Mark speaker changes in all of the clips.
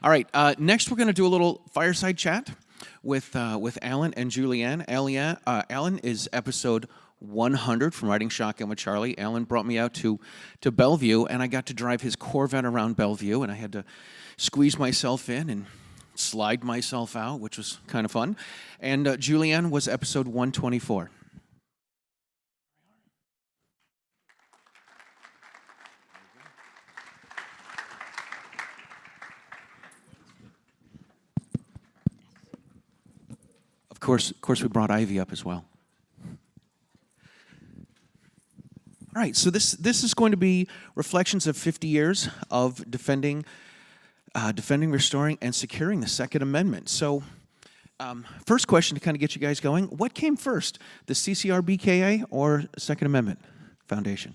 Speaker 1: All right, next we're going to do a little fireside chat with Alan and Julianne. Alan is episode 100 from Riding Shotgun with Charlie. Alan brought me out to Bellevue, and I got to drive his Corvette around Bellevue, and I had to squeeze myself in and slide myself out, which was kind of fun. And Julianne was episode 124. Of course, we brought Ivy up as well. All right, so this is going to be reflections of 50 years of defending, restoring, and securing the Second Amendment. So, first question to kind of get you guys going: what came first, the CCR-BKA or Second Amendment Foundation?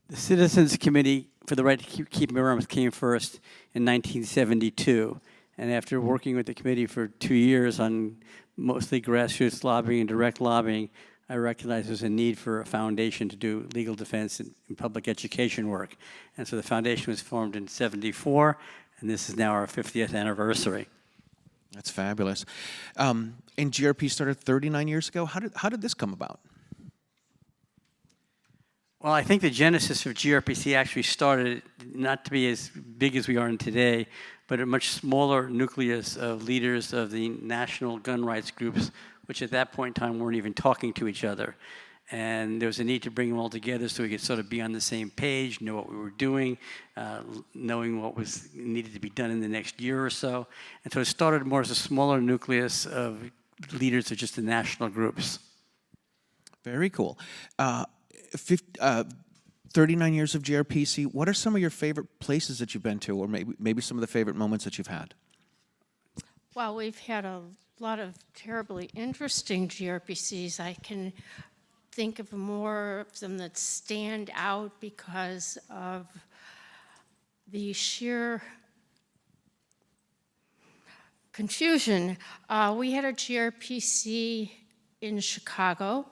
Speaker 2: The Citizens Committee for the Right to Keep and Bear Arms came first in 1972, and after working with the committee for 2 years on mostly grassroots lobbying and direct lobbying, I recognized there's a need for a foundation to do legal defense and public education work. And so the foundation was formed in '74, and this is now our 50th anniversary.
Speaker 1: That's fabulous. And GRP started 39 years ago. How did this come about?
Speaker 2: Well, I think the genesis of GRPC actually started not to be as big as we are in today, but a much smaller nucleus of leaders of the national gun rights groups, which at that point in time weren't even talking to each other. And there was a need to bring them all together so we could sort of be on the same page, know what we were doing, knowing what was needed to be done in the next year or so. And so it started more as a smaller nucleus of leaders of just the national groups.
Speaker 1: Very cool. 39 years of GRPC, what are some of your favorite places that you've been to, or maybe some of the favorite moments that you've had?
Speaker 3: Well, we've had a lot of terribly interesting GRPCs. I can think of more of them that stand out because of the sheer confusion. We had a GRPC in Chicago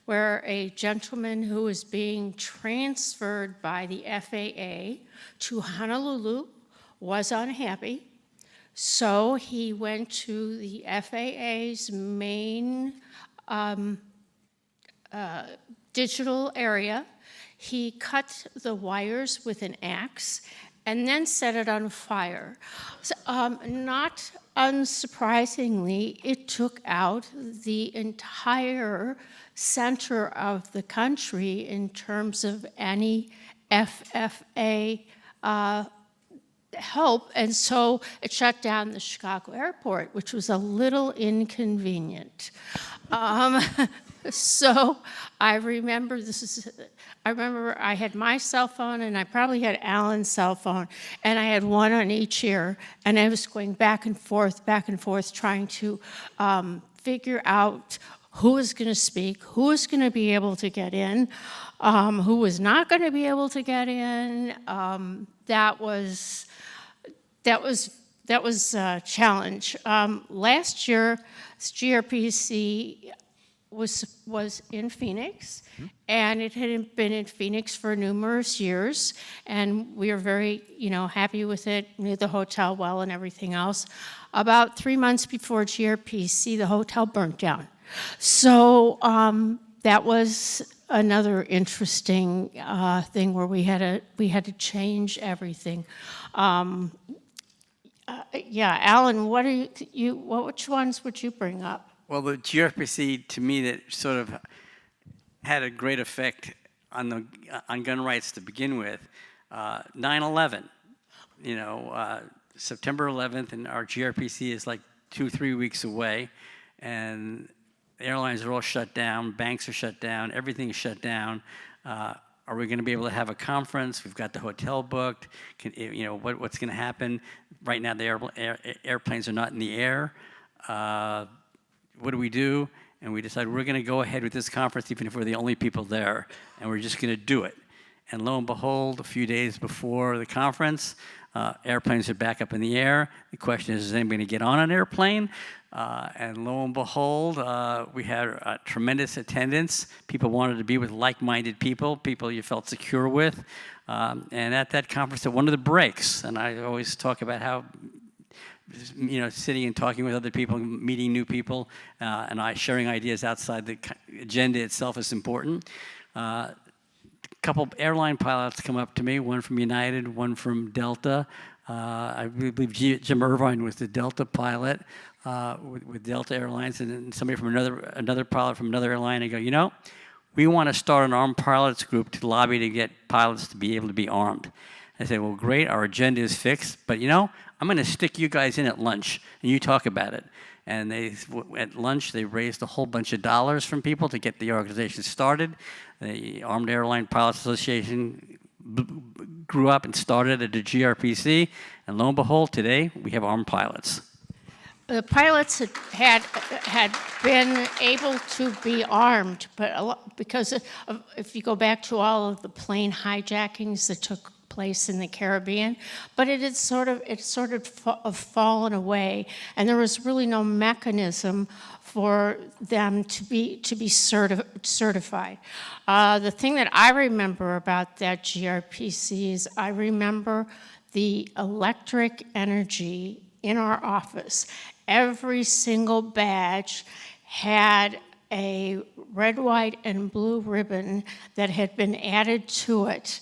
Speaker 3: where a gentleman who was being transferred by the FAA to Honolulu was unhappy. So he went to the FAA's main digital area. He cut the wires with an axe and then set it on fire. So, not unsurprisingly, it took out the entire center of the country in terms of any FFA help, and so it shut down the Chicago airport, which was a little inconvenient. So I remember I had my cell phone, and I probably had Alan's cell phone, and I had one on each ear, and I was going back and forth, trying to figure out who was going to speak, who was going to be able to get in, who was not going to be able to get in. That was a challenge. Last year, GRPC was in Phoenix, and it had been in Phoenix for numerous years, and we were very, happy with it. Knew the hotel well and everything else. About 3 months before GRPC, the hotel burnt down. So that was another interesting thing where we had to change everything. Yeah, Alan, which ones would you bring up?
Speaker 2: Well, the GRPC, to me, that sort of had a great effect on gun rights to begin with. 9/11, September 11th, and our GRPC is like 2-3 weeks away, and airlines are all shut down, banks are shut down, everything is shut down. Are we going to be able to have a conference? We've got the hotel booked. What's going to happen? Right now, the airplanes are not in the air. What do we do? And we decided we're going to go ahead with this conference even if we're the only people there, and we're just going to do it. And lo and behold, a few days before the conference, airplanes are back up in the air. The question is anybody going to get on an airplane? And lo and behold, we had tremendous attendance. People wanted to be with like-minded people you felt secure with. And at that conference, at one of the breaks, and I always talk about how sitting and talking with other people, meeting new people, and sharing ideas outside the agenda itself is important. A couple airline pilots come up to me, one from United, one from Delta. I believe Jim Irvine was the Delta pilot with Delta Airlines, and then somebody from another pilot from another airline. I go, we want to start an armed pilots group to lobby to get pilots to be able to be armed. I said, well, great, our agenda is fixed, but I'm going to stick you guys in at lunch, and you talk about it. And at lunch, they raised a whole bunch of dollars from people to get the organization started. The Armed Airline Pilots Association grew up and started at the GRPC, and lo and behold, today we have armed pilots.
Speaker 3: The pilots had been able to be armed, but because if you go back to all of the plane hijackings that took place in the Caribbean, but it had sort of fallen away, and there was really no mechanism for them to be certified. The thing that I remember about that GRPC is I remember the electric energy in our office. Every single badge had a red, white, and blue ribbon that had been added to it.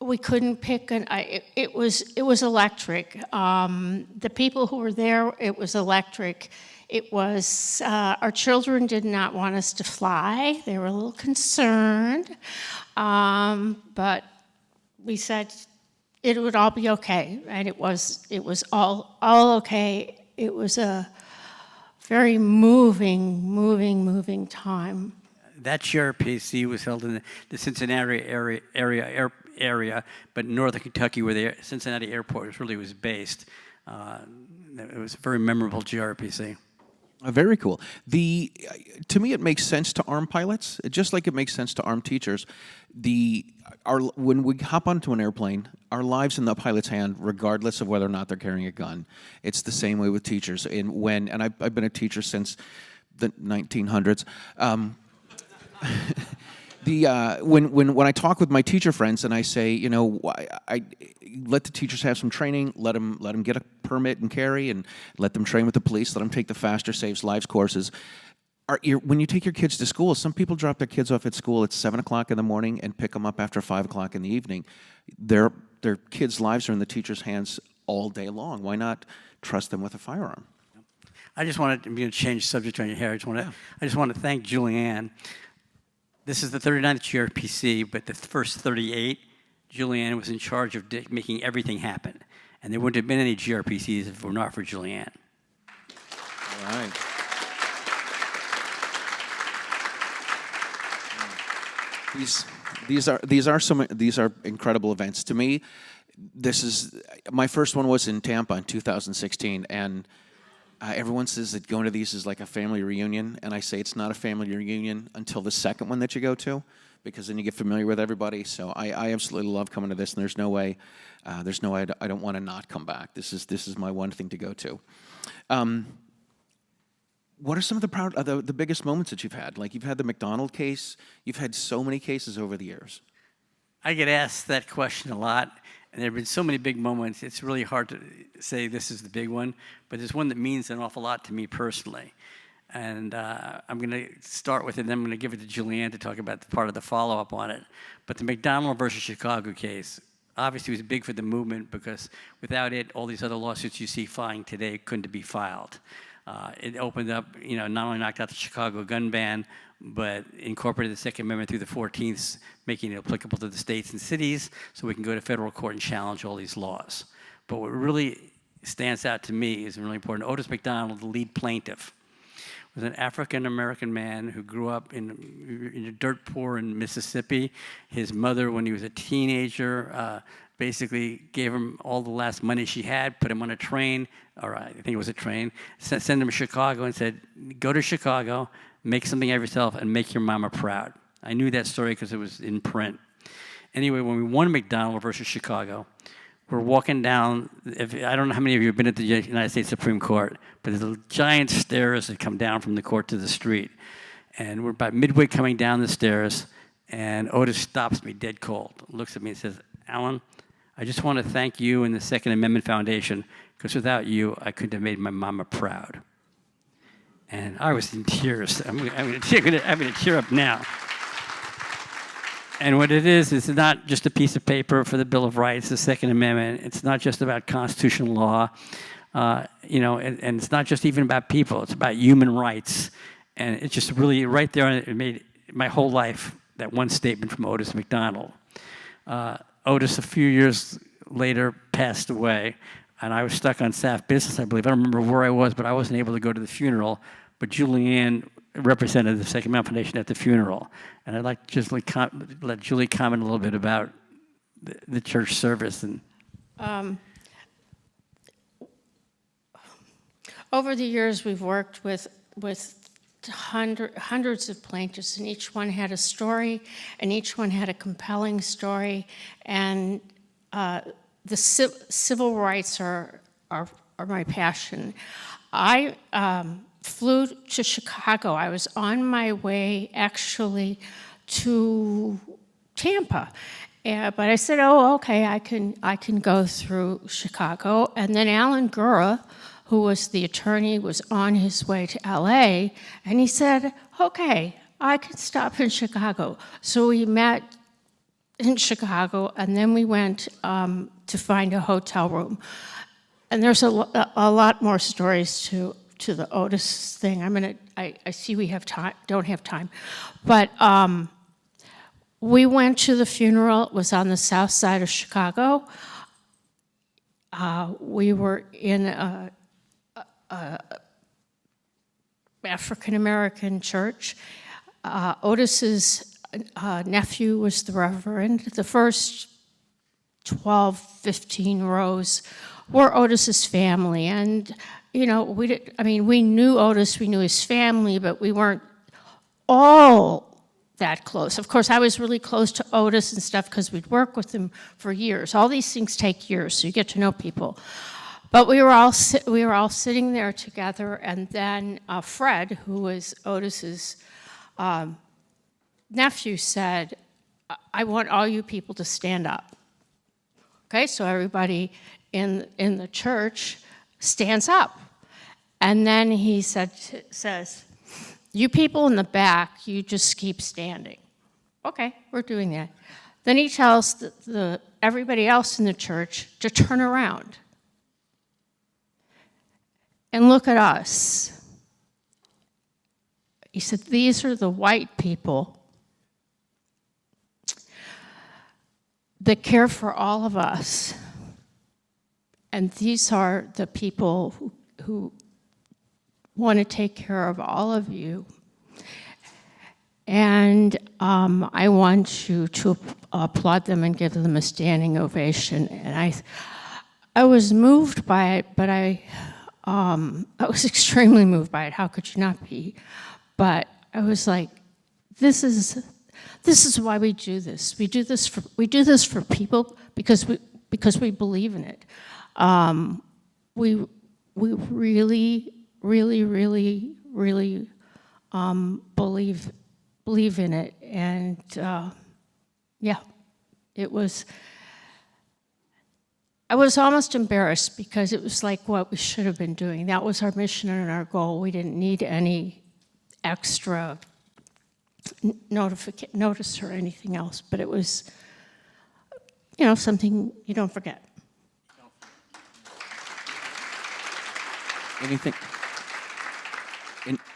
Speaker 3: We couldn't pick it was electric. The people who were there, it was electric. It was, our children did not want us to fly. They were a little concerned, but we said it would all be okay, and it was all okay. It was a very moving time.
Speaker 2: That GRPC was held in the Cincinnati area, but northern Kentucky, where the Cincinnati airport really was based. It was a very memorable GRPC.
Speaker 1: Very cool. To me, it makes sense to arm pilots, just like it makes sense to arm teachers. When we hop onto an airplane, our lives in the pilot's hand, regardless of whether or not they're carrying a gun. It's the same way with teachers. And I've been a teacher since the 1900s. When I talk with my teacher friends and I say, I let the teachers have some training, let them get a permit and carry, and let them train with the police, let them take the Faster Saves Lives courses. When you take your kids to school, some people drop their kids off at school at 7 o'clock in the morning and pick them up after 5 o'clock in the evening. Their kids' lives are in the teacher's hands all day long. Why not trust them with a firearm?
Speaker 2: I just wanted to change the subject on your hair. I just want to thank Julianne. This is the 39th GRPC, but the first 38, Julianne was in charge of making everything happen. And there wouldn't have been any GRPCs if it were not for Julianne.
Speaker 1: All right. These are incredible events. To me, my first one was in Tampa in 2016, and everyone says that going to these is like a family reunion, and I say it's not a family reunion until the second one that you go to, because then you get familiar with everybody. So I absolutely love coming to this, and there's no way I don't want to not come back. This is my one thing to go to. What are some of the biggest moments that you've had? Like, you've had the McDonald case. You've had so many cases over the years.
Speaker 2: I get asked that question a lot, and there have been so many big moments. It's really hard to say this is the big one, but there's one that means an awful lot to me personally. And I'm going to start with it, and then I'm going to give it to Julianne to talk about the part of the follow-up on it. But the McDonald versus Chicago case obviously was big for the movement, because without it, all these other lawsuits you see filing today couldn't be filed. It opened up, not only knocked out the Chicago gun ban, but incorporated the Second Amendment through the 14th, making it applicable to the states and cities, so we can go to federal court and challenge all these laws. But what really stands out to me is really important. Otis McDonald, the lead plaintiff, was an African-American man who grew up in dirt poor in Mississippi. His mother, when he was a teenager, basically gave him all the last money she had, put him on a train, or I think it was a train, sent him to Chicago and said, go to Chicago, make something of yourself, and make your mama proud. I knew that story because it was in print. Anyway, when we won McDonald versus Chicago, we're walking down, I don't know how many of you have been at the United States Supreme Court, but there's giant stairs that come down from the court to the street. And we're about midway coming down the stairs, and Otis stops me dead cold, looks at me and says, Alan, I just want to thank you and the Second Amendment Foundation, because without you, I couldn't have made my mama proud. And I was in tears. I'm going to tear up now. And what it is not just a piece of paper for the Bill of Rights, the Second Amendment. It's not just about constitutional law, and it's not just even about people. It's about human rights. And it's just really right there. It made my whole life, that one statement from Otis McDonald. Otis, a few years later, passed away. And I was stuck on staff business, I believe. I don't remember where I was, but I wasn't able to go to the funeral. But Julianne represented the Second Amendment Foundation at the funeral. And I'd like to just let Julie comment a little bit about the church service. And
Speaker 3: over the years, we've worked with hundreds of plaintiffs, and each one had a story, and each one had a compelling story. And the civil rights are my passion. I flew to Chicago. I was on my way actually to Tampa, but I said, "Oh, okay, I can go through Chicago." And then Alan Gura, who was the attorney, was on his way to LA, and he said, "Okay, I can stop in Chicago." So we met in Chicago, and then we went to find a hotel room. And there's a lot more stories to the Otis thing. I see we don't have time, but we went to the funeral. It was on the south side of Chicago. We were in a African American church. Otis's nephew was the reverend. The first 12, 15 rows were Otis's family, and we knew Otis, we knew his family, but we weren't all that close. Of course, I was really close to Otis and stuff because we'd worked with him for years. All these things take years, so you get to know people. But we were all sitting there together, and then Fred, who was Otis's nephew, said, "I want all you people to stand up." Okay, so everybody in the church stands up. And then he says, "You people in the back, you just keep standing." Okay, we're doing that. Then he tells everybody else in the church to turn around and look at us. He said, "These are the white people that care for all of us. And these are the people who want to take care of all of you. And I want you to applaud them and give them a standing ovation." And I was moved by it, but I was extremely moved by it. How could you not be? But I was like, this is why we do this. We do this for people because we believe in it. We really, really, really, really believe in it, and it was. I was almost embarrassed because it was like what we should have been doing. That was our mission and our goal. We didn't need any extra notice or anything else, but it was, something you don't forget.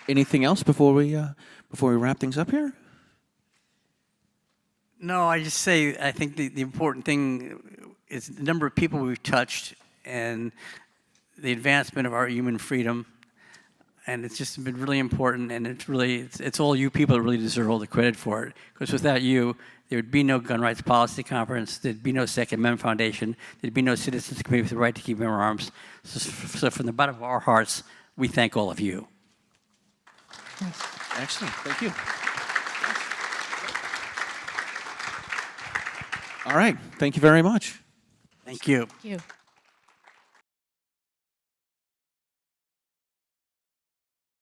Speaker 1: Anything else before we wrap things up here?
Speaker 2: No, I just say I think the important thing is the number of people we've touched and the advancement of our human freedom. And it's just been really important, and it's all you people that really deserve all the credit for it. Because without you, there would be no Gun Rights Policy Conference, there'd be no Second Amendment Foundation, there'd be no Citizens Committee with the right to keep and bear arms. So from the bottom of our hearts, we thank all of you.
Speaker 1: Excellent, thank you. All right, thank you very much.
Speaker 2: Thank you.
Speaker 3: Thank you.